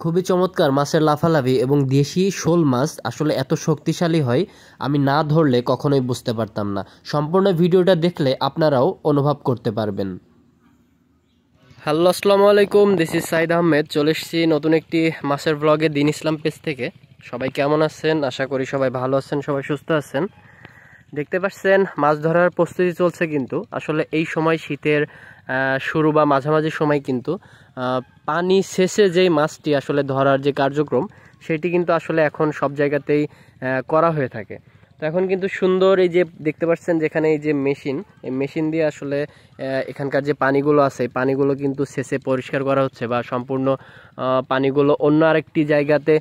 খুবই চমৎকার মাছের লাফালাফি এবং দেশি শোল মাছ আসলে এত শক্তিশালী হয় আমি না ধরলে কখনোই বুঝতে পারতাম না। সম্পূর্ণ ভিডিওটা দেখলে আপনারাও অনুভব করতে পারবেন। হ্যালো, আসসালামু আলাইকুম, দিস ইজ সাইদ আহমেদ। চলে এসেছি নতুন একটি মাছের ব্লগে দিন ইসলাম পেজ থেকে। সবাই কেমন আছেন? আশা করি সবাই ভালো আছেন, সবাই সুস্থ আছেন। দেখতে পাচ্ছেন মাছ ধরার প্রস্তুতি চলছে, কিন্তু আসলে এই সময় শীতের শুরু বা মাঝামাঝি সময় কিন্তু পানি শেষে যেই মাছটি আসলে ধরার যে কার্যক্রম সেটি কিন্তু আসলে এখন সব জায়গাতেই করা হয়ে থাকে। তো এখন কিন্তু সুন্দর এই যে দেখতে পাচ্ছেন যেখানে এই যে মেশিন, এই মেশিন দিয়ে আসলে এখানকার যে পানিগুলো আছে পানিগুলো কিন্তু শেষে পরিষ্কার করা হচ্ছে বা সম্পূর্ণ পানিগুলো অন্য আরেকটি জায়গাতে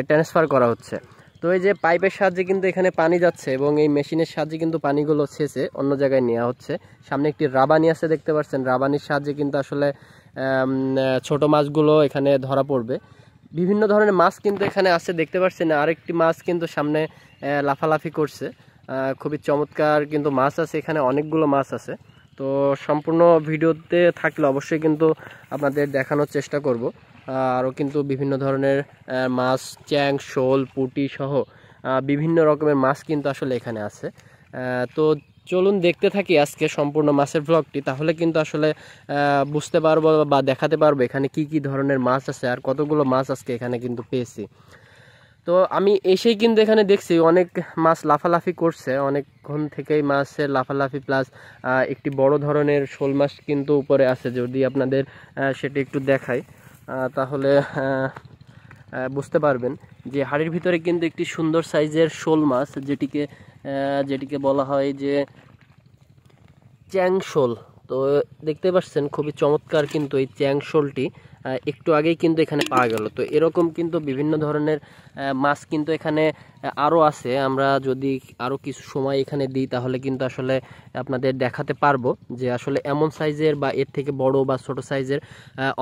ট্রান্সফার করা হচ্ছে। তো এই যে পাইপের সাহায্যে কিন্তু এখানে পানি যাচ্ছে এবং এই মেশিনের সাহায্যে কিন্তু পানিগুলো ছেঁচে অন্য জায়গায় নেওয়া হচ্ছে। সামনে একটি রাবানি আছে, দেখতে পাচ্ছেন রাবানির সাহায্যে কিন্তু আসলে ছোট মাছগুলো এখানে ধরা পড়বে। বিভিন্ন ধরনের মাছ কিন্তু এখানে আছে, দেখতে পাচ্ছেন আরেকটি মাছ কিন্তু সামনে লাফালাফি করছে। খুবই চমৎকার কিন্তু মাছ আছে এখানে, অনেকগুলো মাছ আছে। তো সম্পূর্ণ ভিডিওতে থাকলে অবশ্যই কিন্তু আপনাদের দেখানোর চেষ্টা করব। আরও কিন্তু বিভিন্ন ধরনের মাছ, চ্যাং, শোল, পুঁটি সহ বিভিন্ন রকমের মাছ কিন্তু আসলে এখানে আছে। তো চলুন দেখতে থাকি আজকে সম্পূর্ণ মাছের ব্লগটি, তাহলে কিন্তু আসলে বুঝতে পারবো বা দেখাতে পারবো এখানে কি কি ধরনের মাছ আছে আর কতগুলো মাছ আজকে এখানে কিন্তু পেয়েছি। তো আমি এসেই কিন্তু এখানে দেখছি অনেক মাছ লাফালাফি করছে, অনেকক্ষণ থেকেই মাছের লাফালাফি প্লাস একটি বড় ধরনের শোল মাছ কিন্তু উপরে আছে। যদি আপনাদের সেটি একটু দেখাই তাহলে বুঝতে পারবেন যে হাড়ির ভিতরে কিন্তু একটি সুন্দর সাইজের শোল মাছ, যেটিকে বলা হয় যে চ্যাং শোল। তো দেখতে পাচ্ছেন খুবই চমৎকার কিন্তু এই চ্যাং শোলটি একটু আগেই কিন্তু এখানে পাওয়া গেল। তো এরকম কিন্তু বিভিন্ন ধরনের মাছ কিন্তু এখানে আরও আছে। আমরা যদি আরও কিছু সময় এখানে দিই তাহলে কিন্তু আসলে আপনাদের দেখাতে পারবো যে আসলে এমন সাইজের বা এর থেকে বড় বা ছোট সাইজের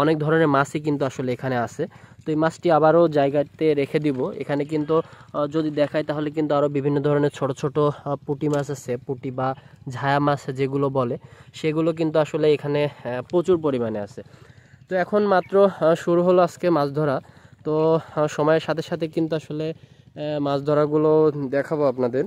অনেক ধরনের মাছই কিন্তু আসলে এখানে আছে। তো এই মাছটি আবারও জায়গাতে রেখে দিব। এখানে কিন্তু যদি দেখায় তাহলে কিন্তু আরও বিভিন্ন ধরনের ছোট ছোট পুঁটি মাছ আছে, পুঁটি বা ঝায়া মাছ যেগুলো বলে, সেগুলো কিন্তু আসলে এখানে প্রচুর পরিমাণে আছে। তো এখন মাত্র শুরু হলো আজকে মাছ ধরা। তো সময়ের সাথে সাথে কিন্তু আসলে মাছ ধরাগুলো দেখাবো আপনাদের।